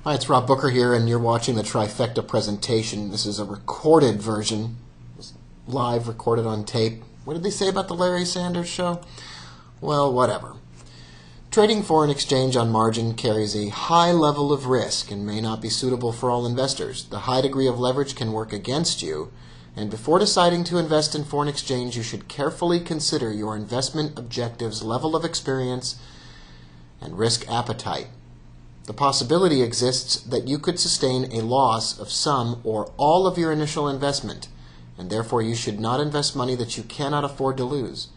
Hi, it's Rob Booker here, and you're watching the Trifecta presentation. This is a recorded version, live recorded on tape. What did they say about the Larry Sanders Show? Well, whatever. Trading foreign exchange on margin carries a high level of risk and may not be suitable for all investors. The high degree of leverage can work against you, and before deciding to invest in foreign exchange, you should carefully consider your investment objectives, level of experience, and risk appetite. The possibility exists that you could sustain a loss of some or all of your initial investment, and therefore you should not invest money that you cannot afford to lose.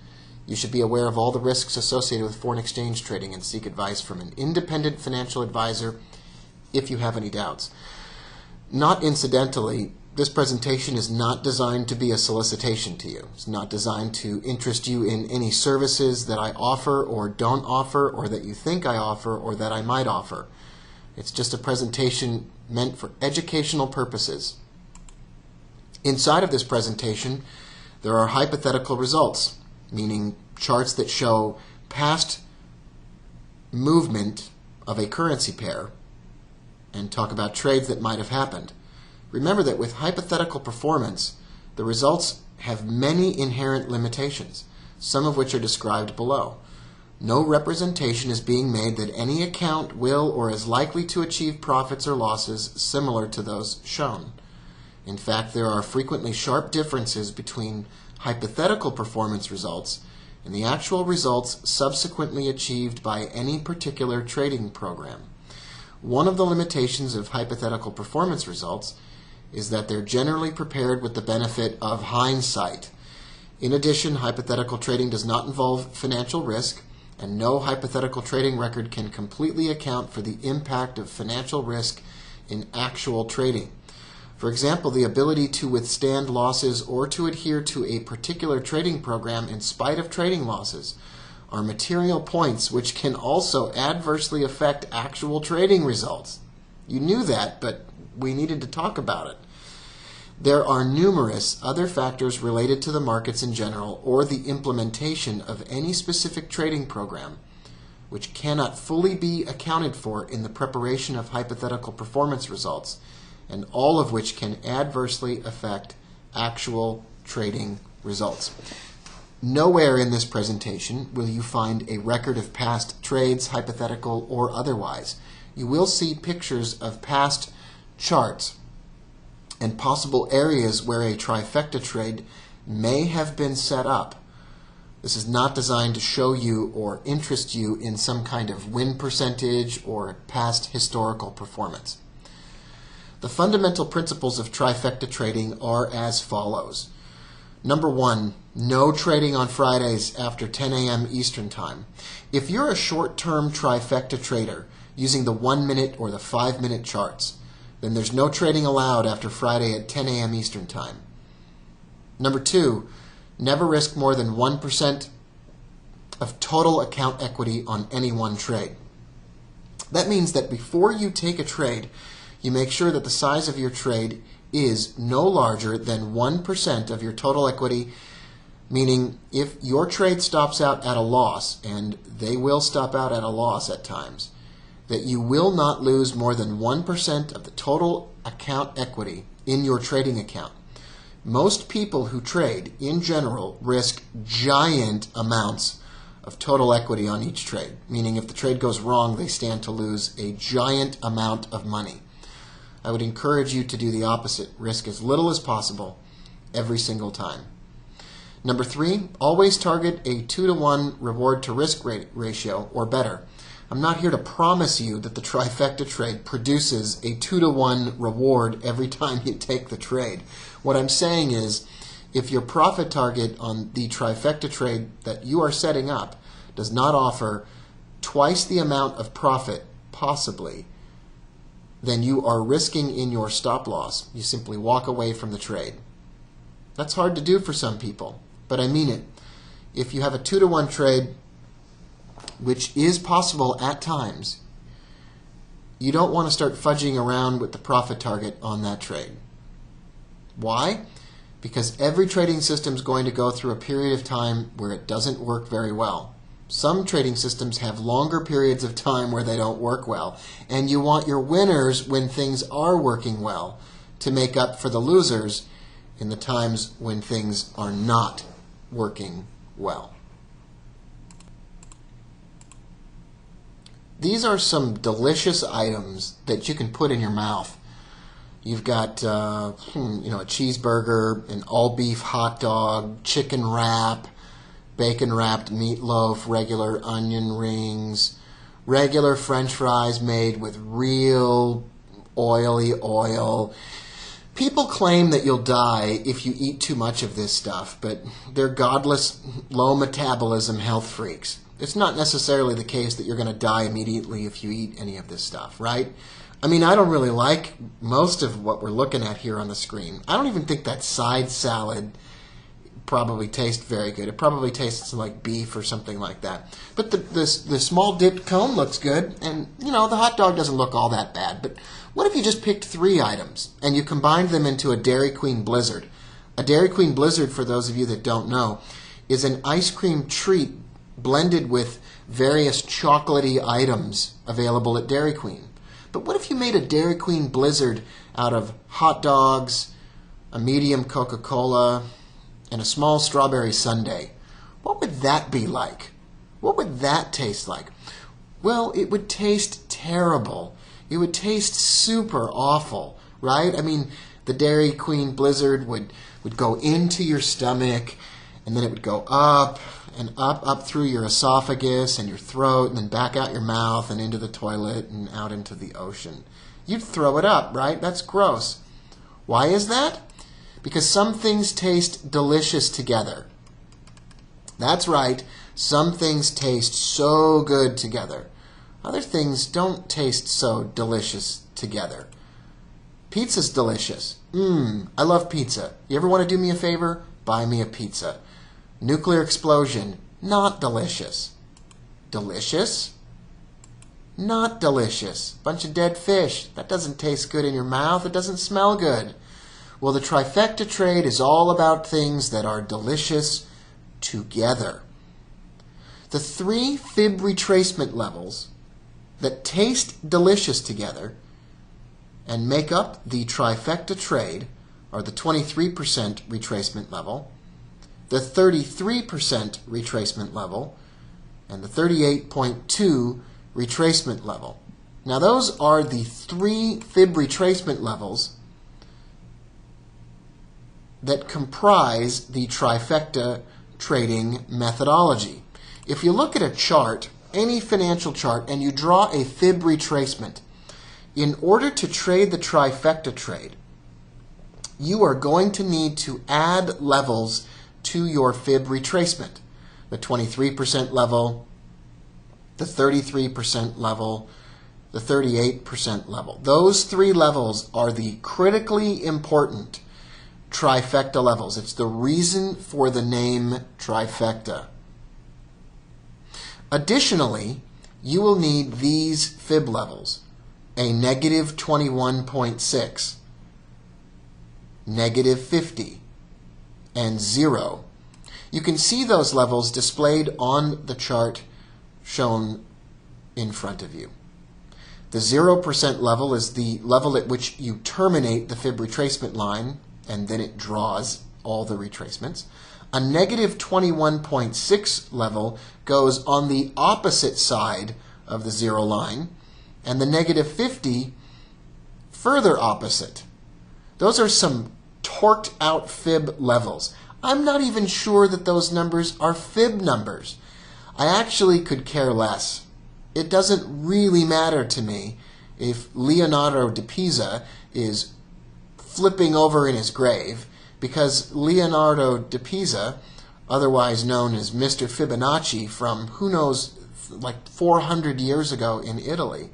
You should be aware of all the risks associated with foreign exchange trading and seek advice from an independent financial advisor if you have any doubts. Not incidentally, this presentation is not designed to be a solicitation to you. It's not designed to interest you in any services that I offer or don't offer, or that you think I offer or that I might offer. It's just a presentation meant for educational purposes. Inside of this presentation, there are hypothetical results, meaning charts that show past movement of a currency pair and talk about trades that might have happened. Remember that with hypothetical performance, the results have many inherent limitations, some of which are described below. No representation is being made that any account will or is likely to achieve profits or losses similar to those shown. In fact, there are frequently sharp differences between hypothetical performance results and the actual results subsequently achieved by any particular trading program. One of the limitations of hypothetical performance results is that they're generally prepared with the benefit of hindsight. In addition, hypothetical trading does not involve financial risk, and no hypothetical trading record can completely account for the impact of financial risk in actual trading. For example, the ability to withstand losses or to adhere to a particular trading program in spite of trading losses are material points which can also adversely affect actual trading results. You knew that, but we needed to talk about it. There are numerous other factors related to the markets in general or the implementation of any specific trading program which cannot fully be accounted for in the preparation of hypothetical performance results, and all of which can adversely affect actual trading results. Nowhere in this presentation will you find a record of past trades, hypothetical or otherwise. You will see pictures of past charts and possible areas where a trifecta trade may have been set up. This is not designed to show you or interest you in some kind of win percentage or past historical performance. The fundamental principles of trifecta trading are as follows. Number one, no trading on Fridays after 10 a.m. Eastern Time. If you're a short-term trifecta trader using the 1-minute or the 5-minute charts, then there's no trading allowed after Friday at 10 a.m. Eastern Time. Number two, never risk more than 1% of total account equity on any one trade. That means that before you take a trade, you make sure that the size of your trade is no larger than 1% of your total equity, meaning if your trade stops out at a loss, and they will stop out at a loss at times, that you will not lose more than 1% of the total account equity in your trading account. Most people who trade, in general, risk giant amounts of total equity on each trade, meaning if the trade goes wrong, they stand to lose a giant amount of money. I would encourage you to do the opposite. Risk as little as possible every single time. Number three, always target a 2-to-1 reward to risk ratio or better. I'm not here to promise you that the trifecta trade produces a 2-to-1 reward every time you take the trade. What I'm saying is, if your profit target on the trifecta trade that you are setting up does not offer twice the amount of profit, possibly, then you are risking in your stop loss. You simply walk away from the trade. That's hard to do for some people, but I mean it. If you have a 2-to-1 trade, which is possible at times, you don't want to start fudging around with the profit target on that trade. Why? Because every trading system is going to go through a period of time where it doesn't work very well. Some trading systems have longer periods of time where they don't work well, and you want your winners when things are working well to make up for the losers in the times when things are not working well. These are some delicious items that you can put in your mouth. You've got a cheeseburger, an all-beef hot dog, chicken wrap, bacon-wrapped meatloaf, regular onion rings, regular French fries made with real oily oil. People claim that you'll die if you eat too much of this stuff, but they're godless, low-metabolism health freaks. It's not necessarily the case that you're going to die immediately if you eat any of this stuff, right? I mean, I don't really like most of what we're looking at here on the screen. I don't even think that side salad probably tastes very good. It probably tastes like beef or something like that. But the small dipped cone looks good, and, the hot dog doesn't look all that bad. But what if you just picked 3 items and you combined them into a Dairy Queen Blizzard? A Dairy Queen Blizzard, for those of you that don't know, is an ice cream treat blended with various chocolatey items available at Dairy Queen. But what if you made a Dairy Queen Blizzard out of hot dogs, a medium Coca-Cola, and a small strawberry sundae? What would that be like? What would that taste like? Well, it would taste terrible. It would taste super awful, right? I mean, the Dairy Queen Blizzard would go into your stomach, and then it would go up and up through your esophagus and your throat, and then back out your mouth and into the toilet and out into the ocean. You'd throw it up, right? That's gross. Why is that? Because some things taste delicious together. That's right. Some things taste so good together. Other things don't taste so delicious together. Pizza's delicious. I love pizza. You ever want to do me a favor? Buy me a pizza. Nuclear explosion. Not delicious. Delicious? Not delicious. Bunch of dead fish. That doesn't taste good in your mouth. It doesn't smell good. Well, the trifecta trade is all about things that are delicious together. The 3 Fib retracement levels that taste delicious together and make up the trifecta trade are the 23% retracement level, the 33% retracement level, and the 38.2 retracement level. Now those are the 3 Fib retracement levels that comprise the trifecta trading methodology. If you look at a chart, any financial chart, and you draw a Fib retracement, in order to trade the trifecta trade, you are going to need to add levels to your Fib retracement. The 23% level, the 33% level, the 38% level. Those 3 levels are the critically important trifecta levels. It's the reason for the name trifecta. Additionally, you will need these Fib levels: a negative 21.6, negative 50, and 0. You can see those levels displayed on the chart shown in front of you. The 0% level is the level at which you terminate the Fib retracement line, and then it draws all the retracements. A negative 21.6 level goes on the opposite side of the 0 line, and the negative 50 further opposite. Those are some torqued out Fib levels. I'm not even sure that those numbers are Fib numbers. I actually could care less. It doesn't really matter to me if Leonardo da Pisa is flipping over in his grave, because Leonardo da Pisa, otherwise known as Mr. Fibonacci from who knows, like 400 years ago in Italy,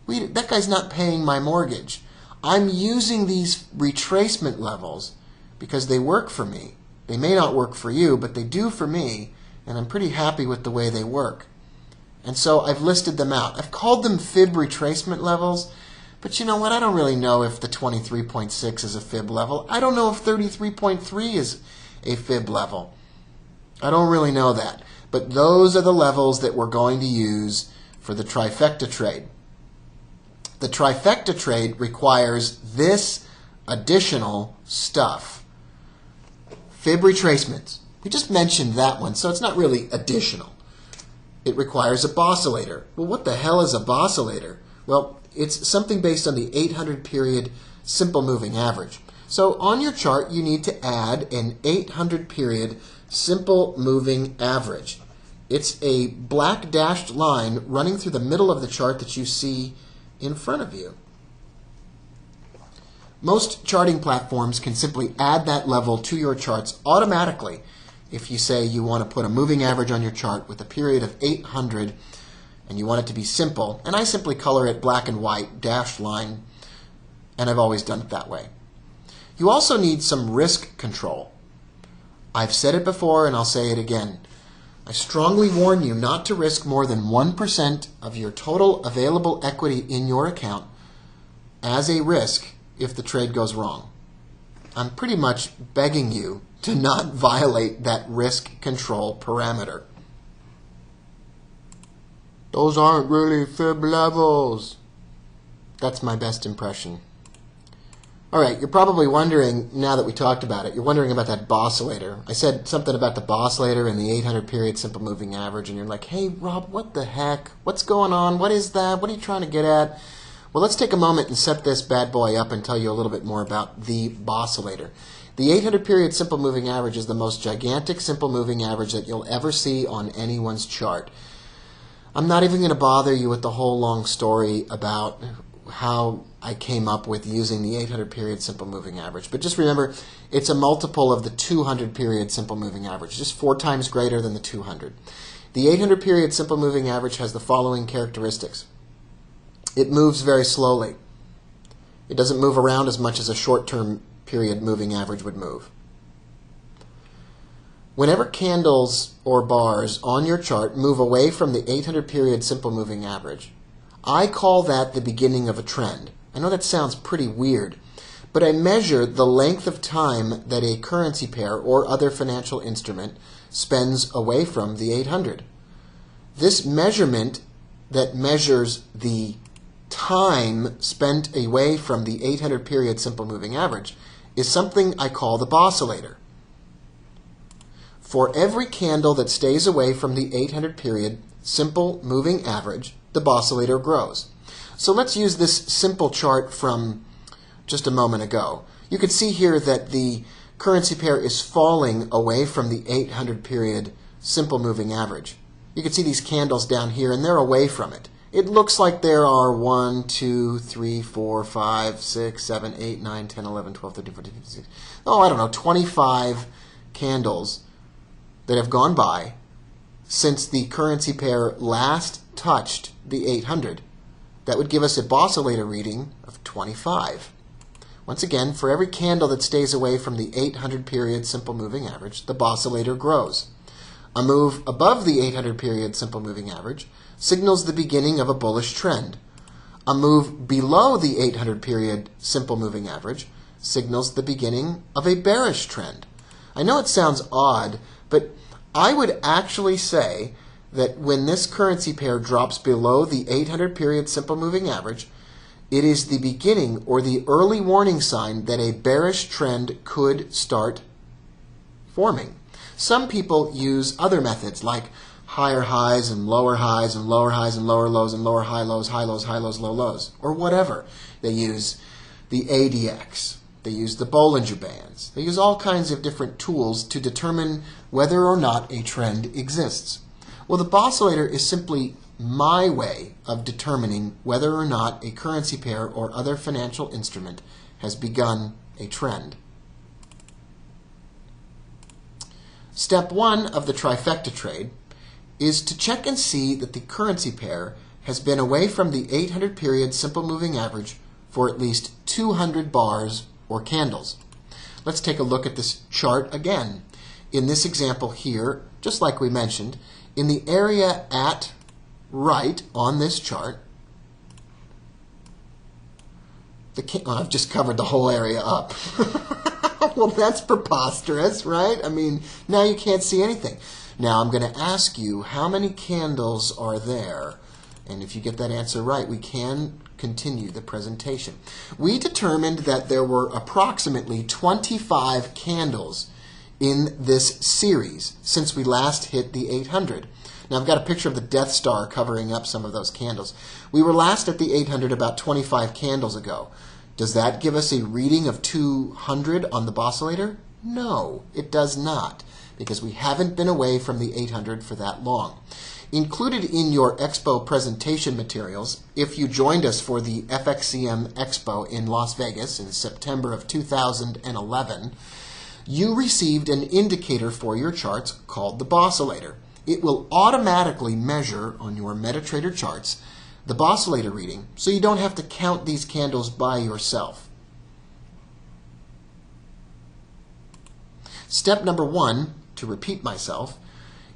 that guy's not paying my mortgage. I'm using these retracement levels because they work for me. They may not work for you, but they do for me, and I'm pretty happy with the way they work. And so I've listed them out. I've called them Fib retracement levels, but you know what? I don't really know if the 23.6 is a Fib level. I don't know if 33.3 is a Fib level. I don't really know that. But those are the levels that we're going to use for the trifecta trade. The trifecta trade requires this additional stuff. Fib retracements. We just mentioned that one, so it's not really additional. It requires a boscillator. Well, what the hell is a boscillator? Well, it's something based on the 800 period simple moving average. So on your chart, you need to add an 800 period simple moving average. It's a black dashed line running through the middle of the chart that you see in front of you. Most charting platforms can simply add that level to your charts automatically if you say you want to put a moving average on your chart with a period of 800 and you want it to be simple. And I simply color it black and white, dashed line, and I've always done it that way. You also need some risk control. I've said it before and I'll say it again. I strongly warn you not to risk more than 1% of your total available equity in your account as a risk if the trade goes wrong. I'm pretty much begging you to not violate that risk control parameter. Those aren't really Fib levels. That's my best impression. All right, you're probably wondering, now that we talked about it, you're wondering about that boscillator. I said something about the boscillator and the 800 period simple moving average, and you're like, hey, Rob, what the heck? What's going on? What is that? What are you trying to get at? Well, let's take a moment and set this bad boy up and tell you a little bit more about the boscillator. The 800 period simple moving average is the most gigantic simple moving average that you'll ever see on anyone's chart. I'm not even going to bother you with the whole long story about how I came up with using the 800 period simple moving average. But just remember, it's a multiple of the 200 period simple moving average, just 4 times greater than the 200. The 800 period simple moving average has the following characteristics. It moves very slowly. It doesn't move around as much as a short-term period moving average would move. Whenever candles or bars on your chart move away from the 800 period simple moving average, I call that the beginning of a trend. I know that sounds pretty weird, but I measure the length of time that a currency pair or other financial instrument spends away from the 800. This measurement that measures the time spent away from the 800 period simple moving average is something I call the boscillator. For every candle that stays away from the 800 period simple moving average, the boscillator grows. So let's use this simple chart from just a moment ago. You can see here that the currency pair is falling away from the 800 period simple moving average. You can see these candles down here and they're away from it. It looks like there are 1, 2, 3, 4, 5, 6, 7, 8, 9, 10, 11, 12, 13, 14, 15, 16. Oh, I don't know, 25 candles that have gone by since the currency pair last touched the 800. That would give us a boscillator reading of 25. Once again, for every candle that stays away from the 800 period simple moving average, the boscillator grows. A move above the 800 period simple moving average signals the beginning of a bullish trend. A move below the 800 period simple moving average signals the beginning of a bearish trend. I know it sounds odd, but I would actually say that when this currency pair drops below the 800 period simple moving average, it is the beginning or the early warning sign that a bearish trend could start forming. Some people use other methods like higher highs and lower highs and lower highs and lower lows and lower high lows, high lows, high lows, low lows, or whatever. They use the ADX. They use the Bollinger Bands. They use all kinds of different tools to determine whether or not a trend exists. Well, the boscillator is simply my way of determining whether or not a currency pair or other financial instrument has begun a trend. Step 1 of the trifecta trade is to check and see that the currency pair has been away from the 800 period simple moving average for at least 200 bars or candles. Let's take a look at this chart again. In this example here, just like we mentioned, in the area at right on this chart, I've just covered the whole area up. Well, that's preposterous, right? I mean, now you can't see anything. Now I'm going to ask you how many candles are there, and if you get that answer right, we can continue the presentation. We determined that there were approximately 25 candles in this series since we last hit the 800. Now I've got a picture of the Death Star covering up some of those candles. We were last at the 800 about 25 candles ago. Does that give us a reading of 200 on the boscillator? No, it does not, because we haven't been away from the 800 for that long. Included in your Expo presentation materials, if you joined us for the FXCM Expo in Las Vegas in September of 2011, you received an indicator for your charts called the boscillator. It will automatically measure on your MetaTrader charts the boscillator reading, so you don't have to count these candles by yourself. Step number 1, to repeat myself,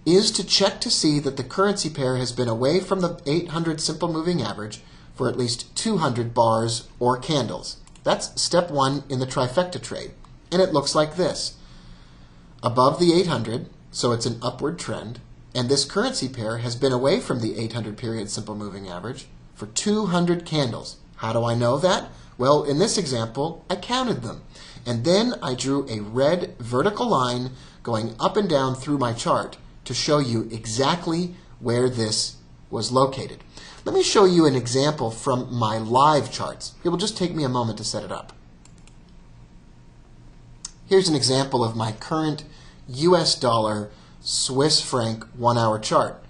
is to check to see that the currency pair has been away from the 800 simple moving average for at least 200 bars or candles. That's step 1 in the trifecta trade, and it looks like this. Above the 800, so it's an upward trend, and this currency pair has been away from the 800 period simple moving average for 200 candles. How do I know that? Well, in this example, I counted them. And then I drew a red vertical line going up and down through my chart to show you exactly where this was located. Let me show you an example from my live charts. It will just take me a moment to set it up. Here's an example of my current US dollar Swiss franc 1 hour chart.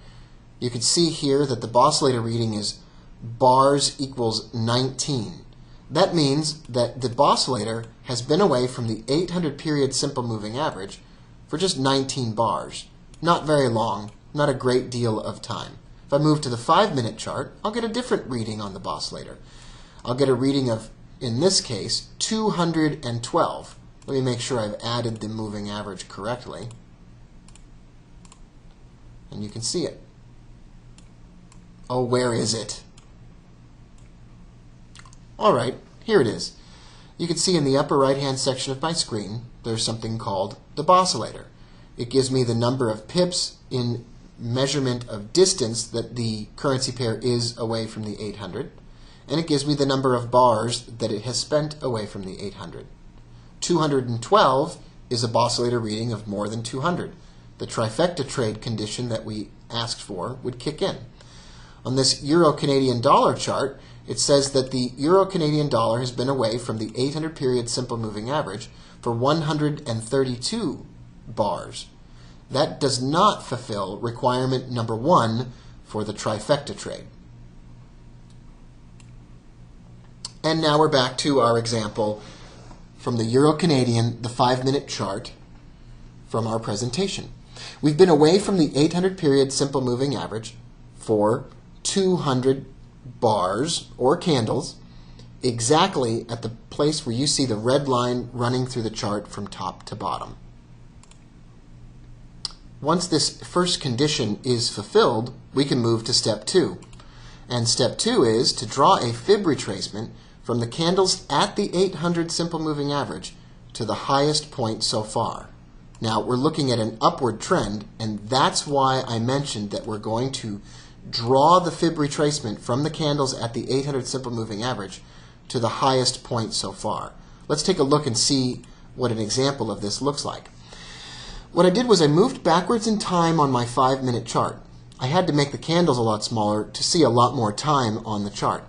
You can see here that the boscillator reading is bars equals 19. That means that the boscillator has been away from the 800 period simple moving average for just 19 bars. Not very long, not a great deal of time. If I move to the 5-minute chart, I'll get a different reading on the boscillator. I'll get a reading of, in this case, 212. Let me make sure I've added the moving average correctly. And you can see it. Oh, where is it? All right, here it is. You can see in the upper right-hand section of my screen, there's something called the boscillator. It gives me the number of pips in measurement of distance that the currency pair is away from the 800, and it gives me the number of bars that it has spent away from the 800. 212 is a boscillator reading of more than 200. The trifecta trade condition that we asked for would kick in. On this Euro-Canadian dollar chart, it says that the Euro-Canadian dollar has been away from the 800 period simple moving average for 132 bars. That does not fulfill requirement number 1 for the trifecta trade. And now we're back to our example from the Euro-Canadian, the 5-minute chart from our presentation. We've been away from the 800 period simple moving average for 200 bars or candles, exactly at the place where you see the red line running through the chart from top to bottom. Once this first condition is fulfilled, we can move to step 2. And step 2 is to draw a fib retracement from the candles at the 800 simple moving average to the highest point so far. Now, we're looking at an upward trend, and that's why I mentioned that we're going to draw the fib retracement from the candles at the 800 simple moving average to the highest point so far. Let's take a look and see what an example of this looks like. What I did was I moved backwards in time on my 5-minute chart. I had to make the candles a lot smaller to see a lot more time on the chart.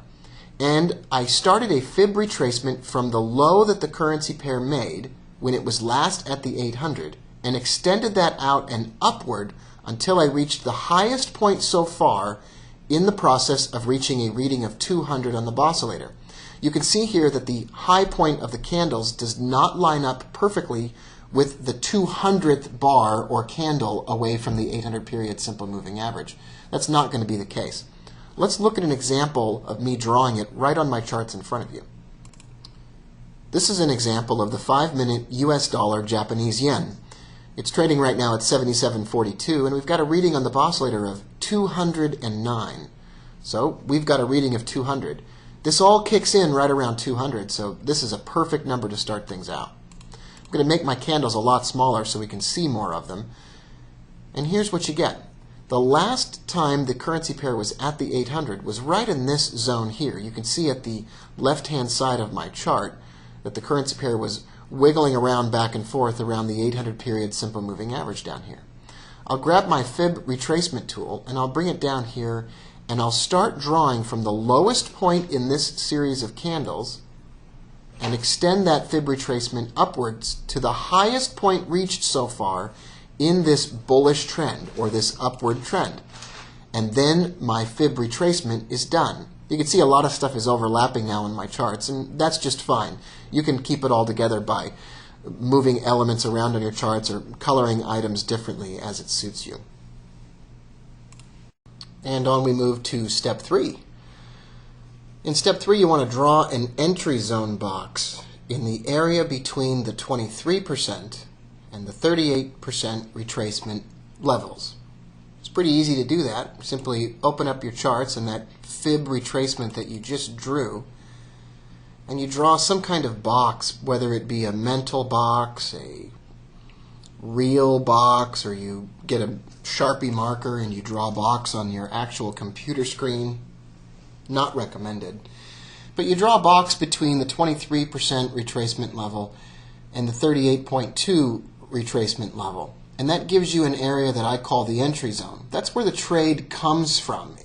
And I started a fib retracement from the low that the currency pair made when it was last at the 800 and extended that out and upward until I reached the highest point so far in the process of reaching a reading of 200 on the boscillator. You can see here that the high point of the candles does not line up perfectly with the 200th bar or candle away from the 800 period simple moving average. That's not going to be the case. Let's look at an example of me drawing it right on my charts in front of you. This is an example of the 5-minute US dollar Japanese yen. It's trading right now at 77.42, and we've got a reading on the boscillator of 209. So we've got a reading of 200. This all kicks in right around 200, so this is a perfect number to start things out. I'm going to make my candles a lot smaller so we can see more of them. And here's what you get. The last time the currency pair was at the 800 was right in this zone here. You can see at the left-hand side of my chart that the currency pair was wiggling around back and forth around the 800 period simple moving average down here. I'll grab my fib retracement tool and I'll bring it down here and I'll start drawing from the lowest point in this series of candles and extend that fib retracement upwards to the highest point reached so far in this bullish trend or this upward trend. And then my fib retracement is done. You can see a lot of stuff is overlapping now in my charts, and that's just fine. You can keep it all together by moving elements around on your charts or coloring items differently as it suits you. And on we move to step 3. In step 3, you want to draw an entry zone box in the area between the 23% and the 38% retracement levels. It's pretty easy to do that. Simply open up your charts and that fib retracement that you just drew, and you draw some kind of box, whether it be a mental box, a real box, or you get a Sharpie marker and you draw a box on your actual computer screen. Not recommended. But you draw a box between the 23% retracement level and the 38.2 retracement level. And that gives you an area that I call the entry zone. That's where the trade comes from.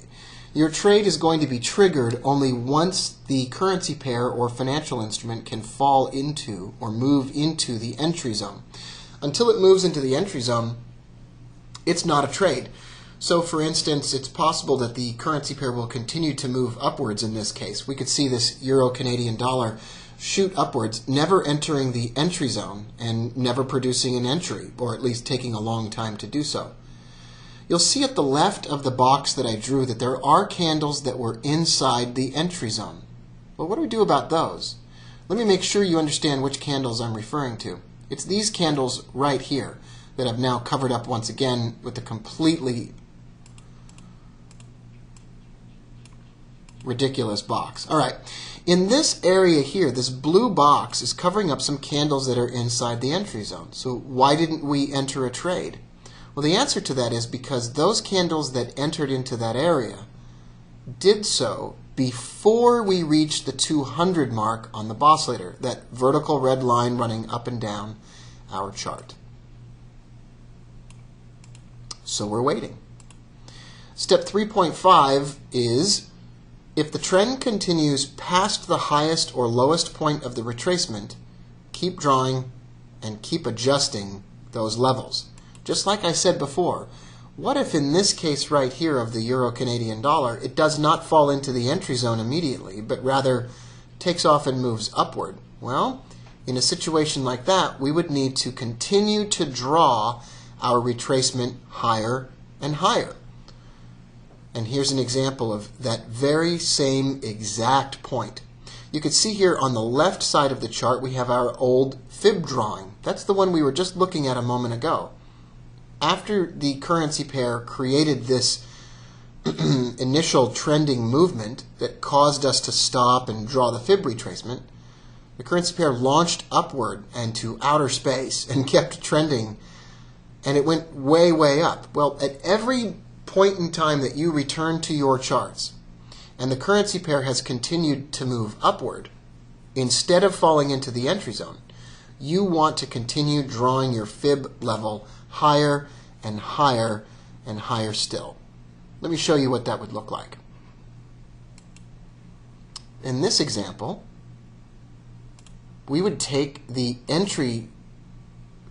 Your trade is going to be triggered only once the currency pair or financial instrument can fall into or move into the entry zone. Until it moves into the entry zone, it's not a trade. So for instance, it's possible that the currency pair will continue to move upwards in this case. We could see this Euro-Canadian dollar shoot upwards, never entering the entry zone and never producing an entry, or at least taking a long time to do so. You'll see at the left of the box that I drew that there are candles that were inside the entry zone. Well, what do we do about those? Let me make sure you understand which candles I'm referring to. It's these candles right here that I've now covered up once again with a completely ridiculous box. All right. In this area here, this blue box is covering up some candles that are inside the entry zone. So why didn't we enter a trade? Well, the answer to that is because those candles that entered into that area did so before we reached the 200 mark on the Bosslator, that vertical red line running up and down our chart. So we're waiting. Step 3.5 is, if the trend continues past the highest or lowest point of the retracement, keep drawing and keep adjusting those levels. Just like I said before, what if in this case right here of the Euro-Canadian dollar, it does not fall into the entry zone immediately, but rather takes off and moves upward? Well, in a situation like that, we would need to continue to draw our retracement higher and higher. And here's an example of that very same exact point. You can see here on the left side of the chart we have our old fib drawing. That's the one we were just looking at a moment ago. After the currency pair created this initial trending movement that caused us to stop and draw the fib retracement, the currency pair launched upward and to outer space and kept trending, and it went way, way up. Well, at every point in time that you return to your charts and the currency pair has continued to move upward, instead of falling into the entry zone, you want to continue drawing your fib level higher and higher and higher still. Let me show you what that would look like. In this example, we would take the entry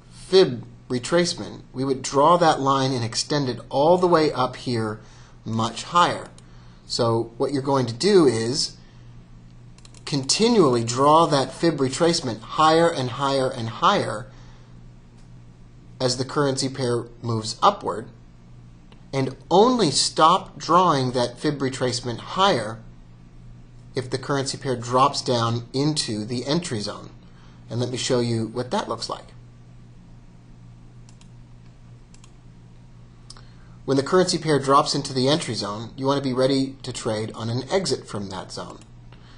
fib retracement, we would draw that line and extend it all the way up here much higher. So what you're going to do is continually draw that fib retracement higher and higher and higher as the currency pair moves upward, and only stop drawing that fib retracement higher if the currency pair drops down into the entry zone. And let me show you what that looks like. When the currency pair drops into the entry zone, you want to be ready to trade on an exit from that zone.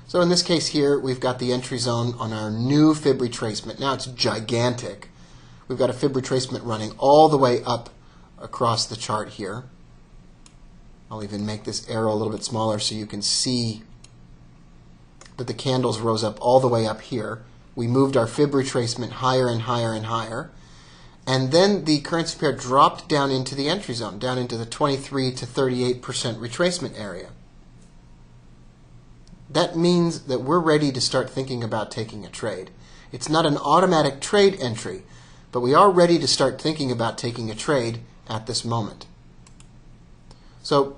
So in this case here, we've got the entry zone on our new fib retracement. Now it's gigantic. We've got a fib retracement running all the way up across the chart here. I'll even make this arrow a little bit smaller so you can see that the candles rose up all the way up here. We moved our fib retracement higher and higher and higher. And then the currency pair dropped down into the entry zone, down into the 23 to 38% retracement area. That means that we're ready to start thinking about taking a trade. It's not an automatic trade entry, but we are ready to start thinking about taking a trade at this moment. So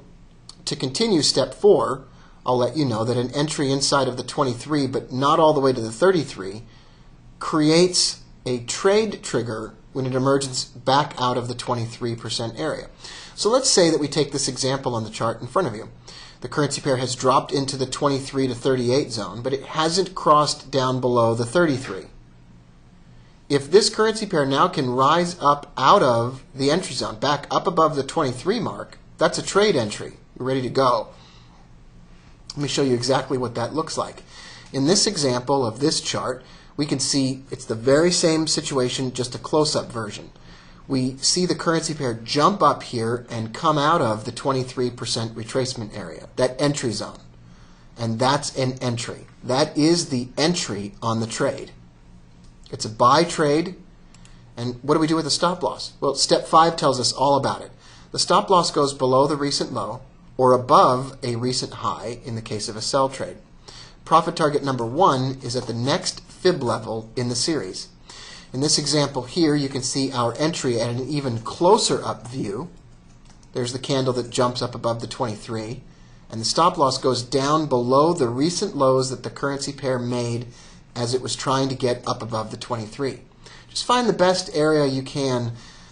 to continue step 4, I'll let you know that an entry inside of the 23, but not all the way to the 33, creates a trade trigger when it emerges back out of the 23% area. So let's say that we take this example on the chart in front of you. The currency pair has dropped into the 23 to 38 zone, but it hasn't crossed down below the 33. If this currency pair now can rise up out of the entry zone, back up above the 23 mark, that's a trade entry. You're ready to go. Let me show you exactly what that looks like. In this example of this chart, we can see it's the very same situation, just a close-up version. We see the currency pair jump up here and come out of the 23% retracement area, that entry zone. And that's an entry. That is the entry on the trade. It's a buy trade. And what do we do with the stop loss? Well, step 5 tells us all about it. The stop loss goes below the recent low or above a recent high in the case of a sell trade. Profit target number 1 is at the next fib level in the series. In this example here, you can see our entry at an even closer up view. There's the candle that jumps up above the 23. And the stop loss goes down below the recent lows that the currency pair made as it was trying to get up above the 23. Just find the best area you can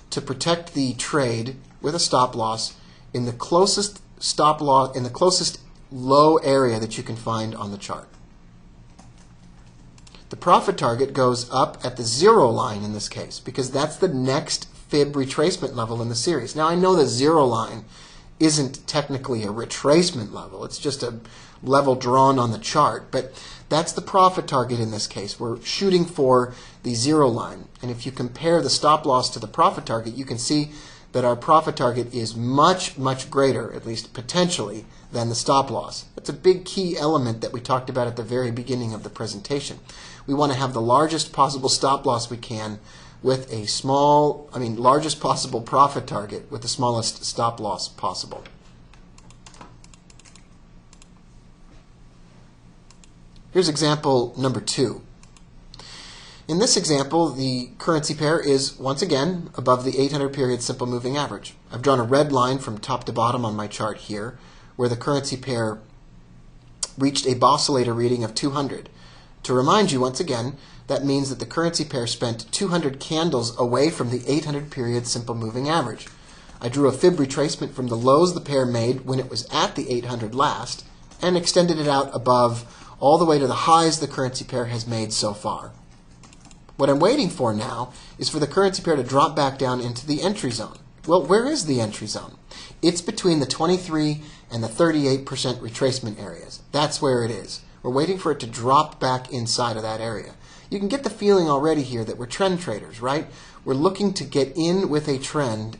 to protect the trade with a stop loss in the closest stop loss, in the closest low area that you can find on the chart. The profit target goes up at the 0 line in this case because that's the next fib retracement level in the series. Now I know the 0 line isn't technically a retracement level. It's just a level drawn on the chart, but that's the profit target in this case. We're shooting for the 0 line. And if you compare the stop loss to the profit target, you can see that our profit target is much, much greater, at least potentially, than the stop loss. That's a big key element that we talked about at the very beginning of the presentation. We want to have the largest possible stop loss we can with a largest possible profit target with the smallest stop loss possible. Here's example number 2. In this example, the currency pair is once again above the 800 period simple moving average. I've drawn a red line from top to bottom on my chart here where the currency pair reached a Boscillator reading of 200. To remind you once again, that means that the currency pair spent 200 candles away from the 800 period simple moving average. I drew a fib retracement from the lows the pair made when it was at the 800 last and extended it out above all the way to the highs the currency pair has made so far. What I'm waiting for now is for the currency pair to drop back down into the entry zone. Well, where is the entry zone? It's between the 23 and the 38% retracement areas. That's where it is. We're waiting for it to drop back inside of that area. You can get the feeling already here that we're trend traders, right? We're looking to get in with a trend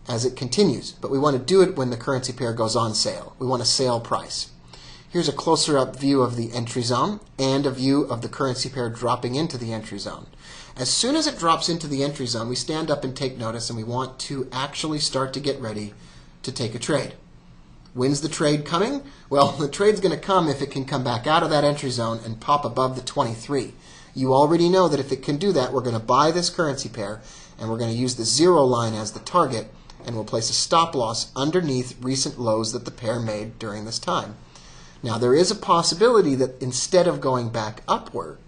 as it continues, but we want to do it when the currency pair goes on sale. We want a sale price. Here's a closer up view of the entry zone and a view of the currency pair dropping into the entry zone. As soon as it drops into the entry zone, we stand up and take notice, and we want to actually start to get ready to take a trade. When's the trade coming? Well, the trade's going to come if it can come back out of that entry zone and pop above the 23. You already know that if it can do that, we're going to buy this currency pair, and we're going to use the 0 line as the target, and we'll place a stop loss underneath recent lows that the pair made during this time. Now, there is a possibility that instead of going back upward,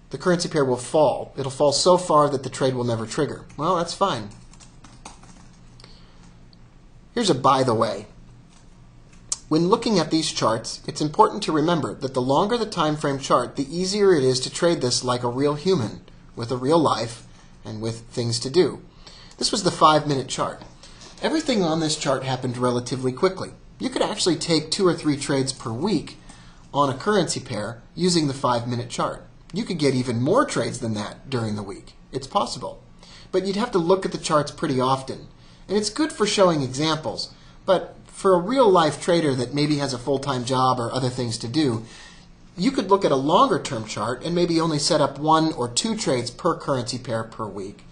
the currency pair will fall. It'll fall so far that the trade will never trigger. Well, that's fine. Here's a by the way. When looking at these charts, it's important to remember that the longer the time frame chart, the easier it is to trade this like a real human, with a real life, and with things to do. This was the 5-minute chart. Everything on this chart happened relatively quickly. You could actually take 2 or 3 trades per week on a currency pair using the 5-minute chart. You could get even more trades than that during the week. It's possible. but you'd have to look at the charts pretty often. And it's good for showing examples, but for a real-life trader that maybe has a full-time job or other things to do, you could look at a longer-term chart and maybe only set up 1 or 2 trades per currency pair per week.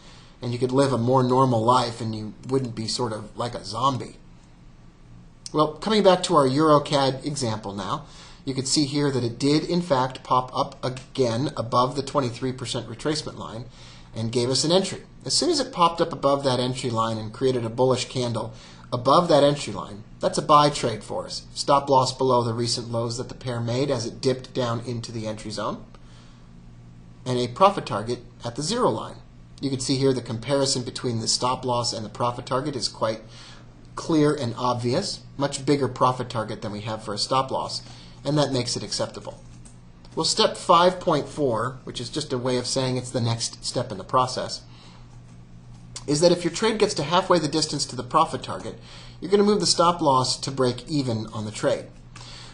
And you could live a more normal life and you wouldn't be sort of like a zombie. Well, coming back to our EuroCAD example now, you can see here that it did in fact pop up again above the 23% retracement line and gave us an entry. As soon as it popped up above that entry line and created a bullish candle above that entry line, that's a buy trade for us. Stop loss below the recent lows that the pair made as it dipped down into the entry zone, and a profit target at the 0 line. You can see here the comparison between the stop loss and the profit target is quite clear and obvious. Much bigger profit target than we have for a stop loss, and that makes it acceptable. Well, step 5.4, which is just a way of saying it's the next step in the process, is that if your trade gets to halfway the distance to the profit target, you're going to move the stop loss to break even on the trade.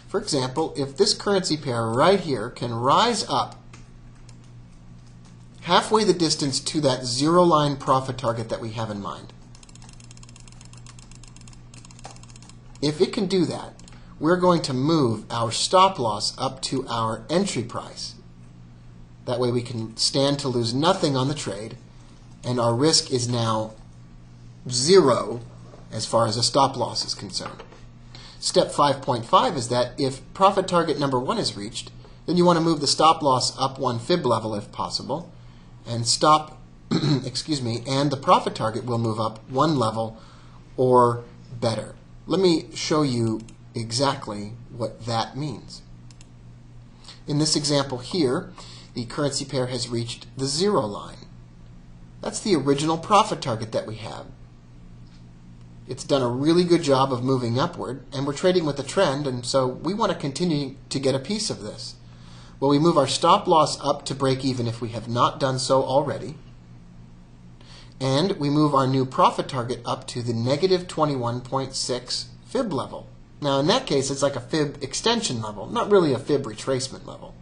For example, if this currency pair right here can rise up halfway the distance to that 0 line profit target that we have in mind, if it can do that, we're going to move our stop loss up to our entry price. That way we can stand to lose nothing on the trade, and our risk is now 0 as far as a stop loss is concerned. Step 5.5 is that if profit target number 1 is reached, then you want to move the stop loss up 1 fib level if possible, and stop, and the profit target will move up 1 level or better. Let me show you exactly what that means. In this example here, the currency pair has reached the 0 line. That's the original profit target that we have. It's done a really good job of moving upward, and we're trading with the trend, and so we want to continue to get a piece of this. Well, we move our stop loss up to break even if we have not done so already, and we move our new profit target up to the negative 21.6 fib level. Now, in that case, it's like a fib extension level, not really a fib retracement level.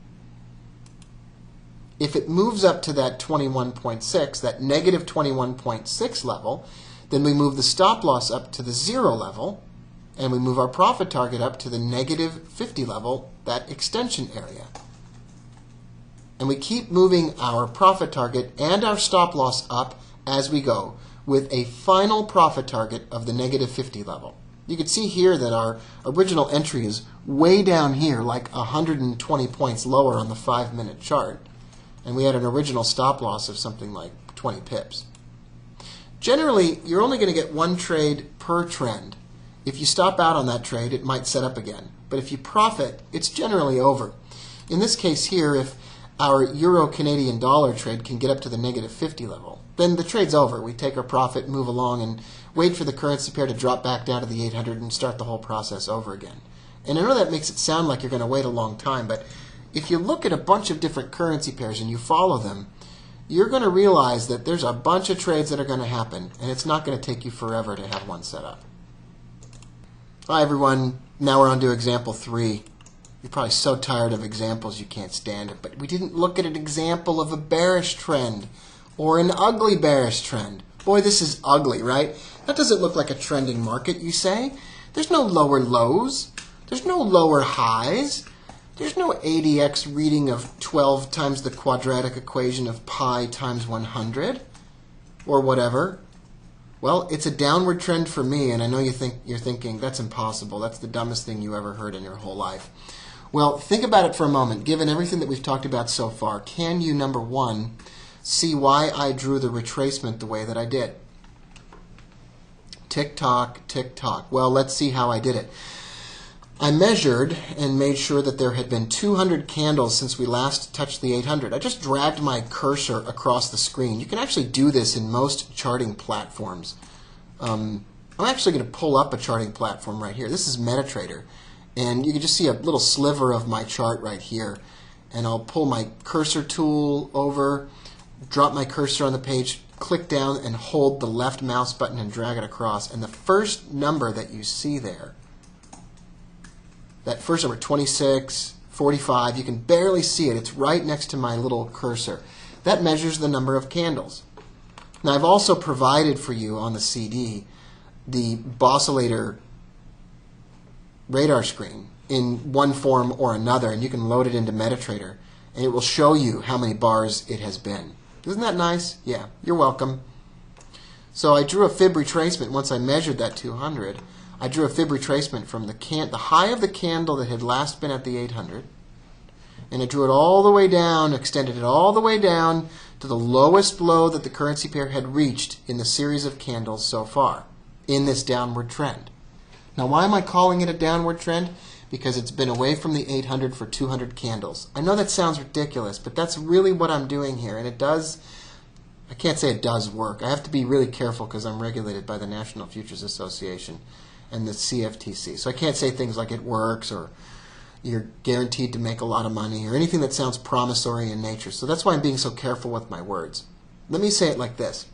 If it moves up to that 21.6, that negative 21.6 level, then we move the stop loss up to the 0 level, and we move our profit target up to the negative 50 level, that extension area. And we keep moving our profit target and our stop loss up as we go, with a final profit target of the negative 50 level. You can see here that our original entry is way down here, like 120 points lower on the 5-minute chart. And we had an original stop loss of something like 20 pips. Generally, you're only going to get 1 trade per trend. If you stop out on that trade, it might set up again. But if you profit, it's generally over. In this case here, if our Euro-Canadian dollar trade can get up to the negative 50 level, then the trade's over. We take our profit, move along, and wait for the currency pair to drop back down to the 800 and start the whole process over again. And I know that makes it sound like you're going to wait a long time, but if you look at a bunch of different currency pairs and you follow them, you're going to realize that there's a bunch of trades that are going to happen, and it's not going to take you forever to have one set up. Hi everyone, now we're on to example 3. You're probably so tired of examples you can't stand it, but we didn't look at an example of a bearish trend or an ugly bearish trend. Boy, this is ugly, right? That doesn't look like a trending market, you say. There's no lower lows. There's no lower highs. There's no ADX reading of 12 times the quadratic equation of pi times 100 or whatever. Well, it's a downward trend for me, and I know you're thinking, that's impossible. That's the dumbest thing you ever heard in your whole life. Well, think about it for a moment. Given everything that we've talked about so far, can you, number 1, see why I drew the retracement the way that I did? Tick-tock, tick-tock. Well, let's see how I did it. I measured and made sure that there had been 200 candles since we last touched the 800. I just dragged my cursor across the screen. You can actually do this in most charting platforms. I'm actually going to pull up a charting platform right here. This is MetaTrader. And you can just see a little sliver of my chart right here. And I'll pull my cursor tool over, drop my cursor on the page, click down and hold the left mouse button and drag it across. And the first number that you see there, that first number, 26, 45, you can barely see it. It's right next to my little cursor. That measures the number of candles. Now, I've also provided for you on the CD the Boscillator radar screen in one form or another, and you can load it into MetaTrader, and it will show you how many bars it has been. Isn't that nice? Yeah, you're welcome. So I drew a fib retracement once I measured that 200. I drew a fib retracement from the high of the candle that had last been at the 800, and I drew it all the way down, extended it all the way down to the lowest low that the currency pair had reached in the series of candles so far in this downward trend. Now, why am I calling it a downward trend? Because it's been away from the 800 for 200 candles. I know that sounds ridiculous, but that's really what I'm doing here, and it does, I can't say it does work. I have to be really careful because I'm regulated by the National Futures Association and the CFTC. So I can't say things like it works or you're guaranteed to make a lot of money or anything that sounds promissory in nature. So that's why I'm being so careful with my words. Let me say it like this.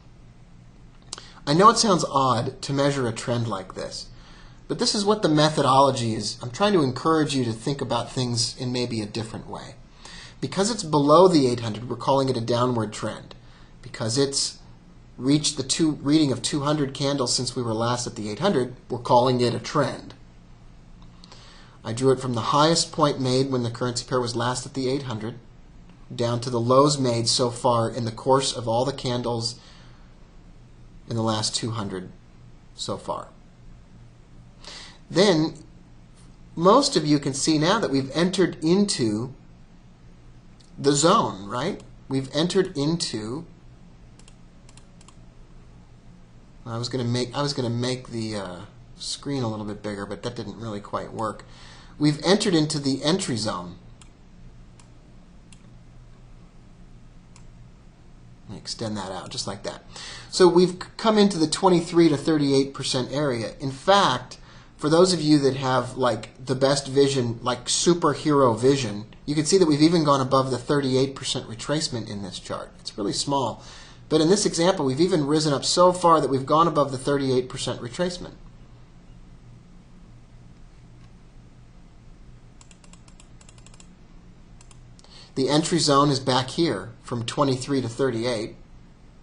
I know it sounds odd to measure a trend like this, but this is what the methodology is. I'm trying to encourage you to think about things in maybe a different way. Because it's below the 800, we're calling it a downward trend. Because it's reached the reading of 200 candles since we were last at the 800, we're calling it a trend. I drew it from the highest point made when the currency pair was last at the 800 down to the lows made so far in the course of all the candles in the last 200 so far. Then most of you can see now that we've entered into the zone, right? We've entered into, I was going to make the screen a little bit bigger, but that didn't really quite work. We've entered into the entry zone. Let me extend that out just like that. So we've come into the 23 to 38% area. In fact, for those of you that have like the best vision, like superhero vision, you can see that we've even gone above the 38% retracement in this chart. It's really small. But in this example, we've even risen up so far that we've gone above the 38% retracement. The entry zone is back here from 23 to 38.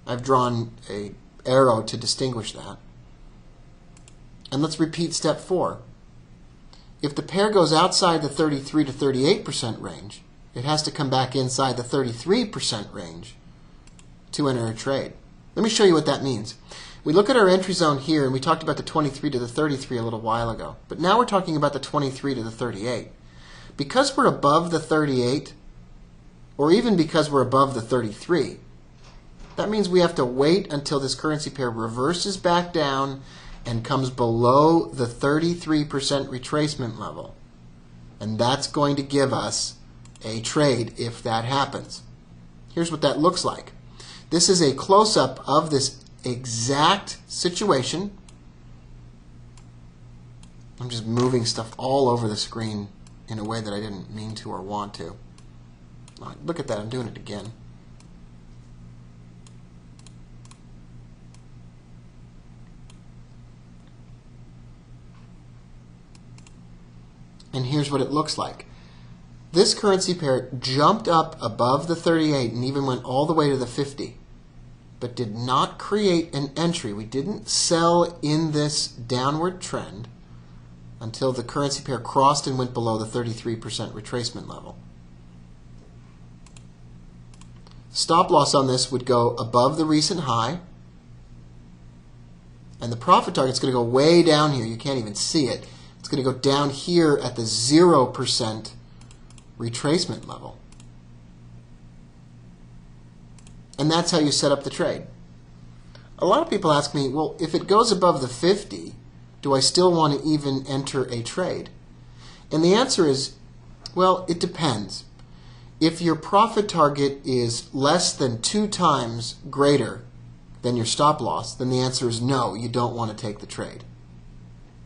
I've drawn an arrow to distinguish that. And let's repeat step 4. If the pair goes outside the 33 to 38% range, it has to come back inside the 33% range to enter a trade. Let me show you what that means. We look at our entry zone here, and we talked about the 23 to the 33 a little while ago. But now we're talking about the 23 to the 38. Because we're above the 38, or even because we're above the 33, that means we have to wait until this currency pair reverses back down and comes below the 33% retracement level. And that's going to give us a trade if that happens. Here's what that looks like. This is a close-up of this exact situation. I'm just moving stuff all over the screen in a way that I didn't mean to or want to. Look at that, I'm doing it again. And here's what it looks like. This currency pair jumped up above the 38 and even went all the way to the 50, but did not create an entry. We didn't sell in this downward trend until the currency pair crossed and went below the 33% retracement level. Stop loss on this would go above the recent high, and the profit target is going to go way down here. You can't even see it. It's going to go down here at the 0% retracement level. And that's how you set up the trade. A lot of people ask me, well, if it goes above the 50, do I still want to even enter a trade? And the answer is, well, it depends. If your profit target is less than 2 times greater than your stop loss, then the answer is no, you don't want to take the trade.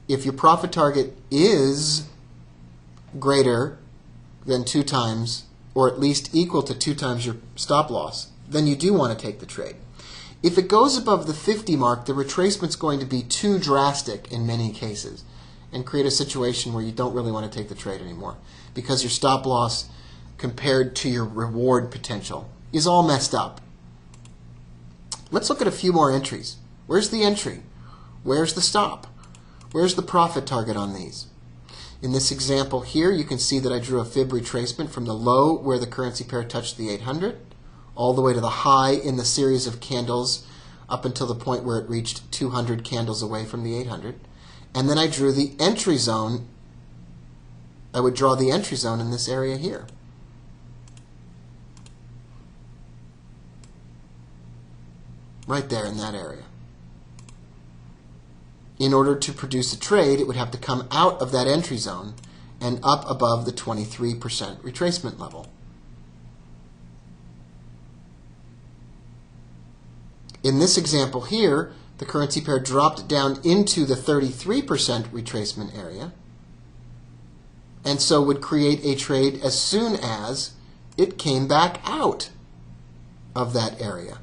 If your profit target is greater than 2 times, or at least equal to 2 times your stop loss, then you do want to take the trade. If it goes above the 50 mark, the retracement's going to be too drastic in many cases and create a situation where you don't really want to take the trade anymore because your stop loss compared to your reward potential is all messed up. Let's look at a few more entries. Where's the entry? Where's the stop? Where's the profit target on these? In this example here, you can see that I drew a fib retracement from the low where the currency pair touched the 800 all the way to the high in the series of candles up until the point where it reached 200 candles away from the 800. And then I drew the entry zone. I would draw the entry zone in this area here. Right there in that area. In order to produce a trade, it would have to come out of that entry zone and up above the 23% retracement level. In this example here, the currency pair dropped down into the 33% retracement area, and so would create a trade as soon as it came back out of that area.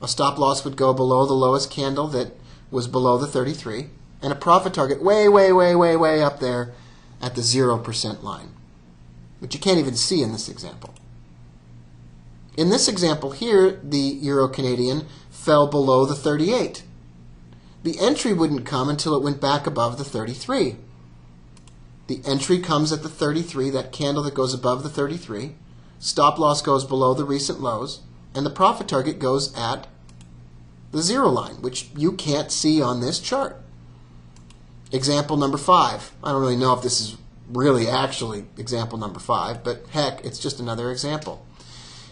A stop loss would go below the lowest candle that was below the 33, and a profit target way up there at the 0% line, which you can't even see in this example. In this example here, the Euro-Canadian fell below the 38. The entry wouldn't come until it went back above the 33. The entry comes at the 33, that candle that goes above the 33. Stop loss goes below the recent lows, and the profit target goes at the 0 line, which you can't see on this chart. Example number 5. I don't really know if this is really actually example number 5, but heck, it's just another example.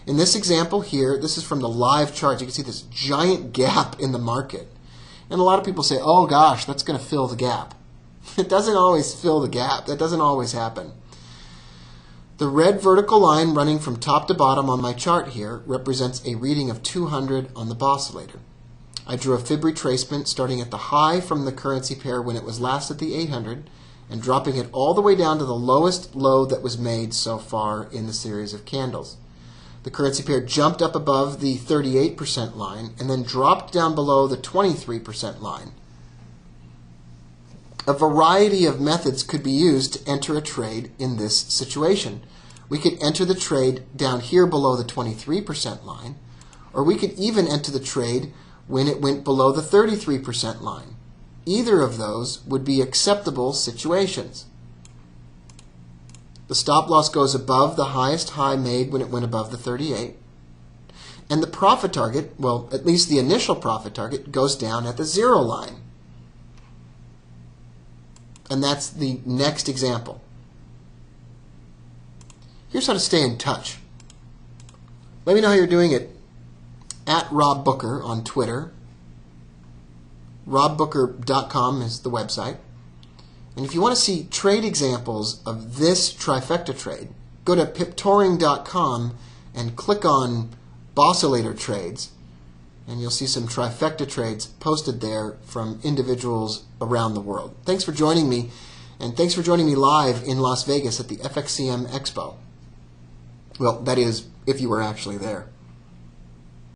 In this example here, this is from the live chart. You can see this giant gap in the market. And a lot of people say, oh gosh, that's going to fill the gap. It doesn't always fill the gap. That doesn't always happen. The red vertical line running from top to bottom on my chart here represents a reading of 200 on the Boscillator. I drew a fib retracement starting at the high from the currency pair when it was last at the 800 and dropping it all the way down to the lowest low that was made so far in the series of candles. The currency pair jumped up above the 38% line and then dropped down below the 23% line. A variety of methods could be used to enter a trade in this situation. We could enter the trade down here below the 23% line, or we could even enter the trade when it went below the 33% line. Either of those would be acceptable situations. The stop loss goes above the highest high made when it went above the 38. And the profit target, well, at least the initial profit target, goes down at the 0 line. And that's the next example. Here's how to stay in touch. Let me know how you're doing it at Rob Booker on Twitter. robbooker.com is the website. And if you want to see trade examples of this trifecta trade, go to piptoring.com and click on Boscillator trades, and you'll see some trifecta trades posted there from individuals around the world. Thanks for joining me, and thanks for joining me live in Las Vegas at the FXCM Expo. Well, that is, if you were actually there.